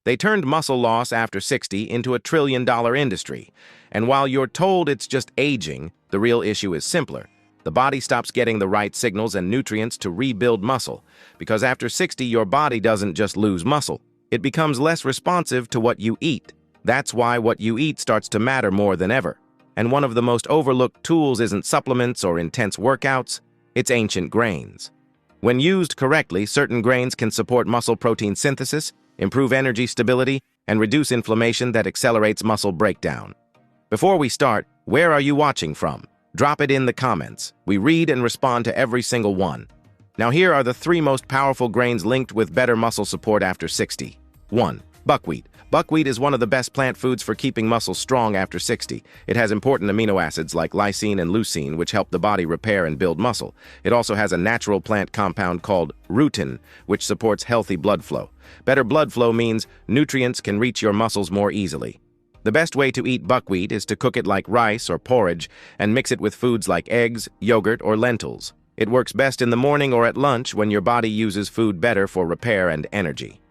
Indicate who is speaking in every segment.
Speaker 1: They turned muscle loss after 60 into a trillion-dollar industry. And while you're told it's just aging, the real issue is simpler. The body stops getting the right signals and nutrients to rebuild muscle, because after 60, your body doesn't just lose muscle. It becomes less responsive to what you eat. That's why what you eat starts to matter more than ever. And one of the most overlooked tools isn't supplements or intense workouts, it's ancient grains. When used correctly, certain grains can support muscle protein synthesis, improve energy stability, and reduce inflammation that accelerates muscle breakdown. Before we start, where are you watching from? Drop it in the comments. We read and respond to every single one. Now here are the 3 most powerful grains linked with better muscle support after 60. 1. Buckwheat. Buckwheat is one of the best plant foods for keeping muscles strong after 60. It has important amino acids like lysine and leucine, which help the body repair and build muscle. It also has a natural plant compound called rutin, which supports healthy blood flow. Better blood flow means nutrients can reach your muscles more easily. The best way to eat buckwheat is to cook it like rice or porridge and mix it with foods like eggs, yogurt, or lentils. It works best in the morning or at lunch when your body uses food better for repair and energy.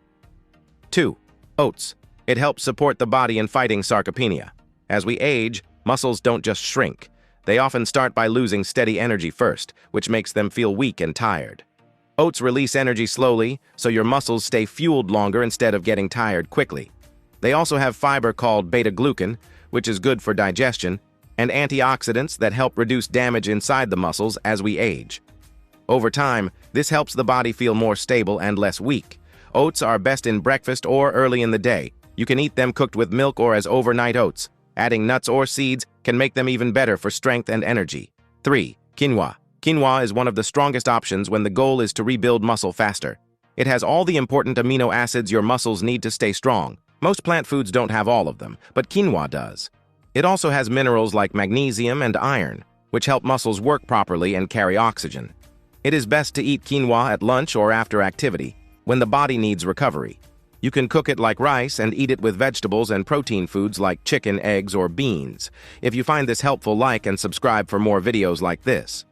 Speaker 1: 2. Oats. It helps support the body in fighting sarcopenia. As we age, muscles don't just shrink. They often start by losing steady energy first, which makes them feel weak and tired. Oats release energy slowly, so your muscles stay fueled longer instead of getting tired quickly. They also have fiber called beta-glucan, which is good for digestion, and antioxidants that help reduce damage inside the muscles as we age. Over time, this helps the body feel more stable and less weak. Oats are best in breakfast or early in the day. You can eat them cooked with milk or as overnight oats. Adding nuts or seeds can make them even better for strength and energy. 3. Quinoa. Quinoa is one of the strongest options when the goal is to rebuild muscle faster. It has all the important amino acids your muscles need to stay strong. Most plant foods don't have all of them, but quinoa does. It also has minerals like magnesium and iron, which help muscles work properly and carry oxygen. It is best to eat quinoa at lunch or after activity, when the body needs recovery. You can cook it like rice and eat it with vegetables and protein foods like chicken, eggs, or beans. If you find this helpful, like and subscribe for more videos like this.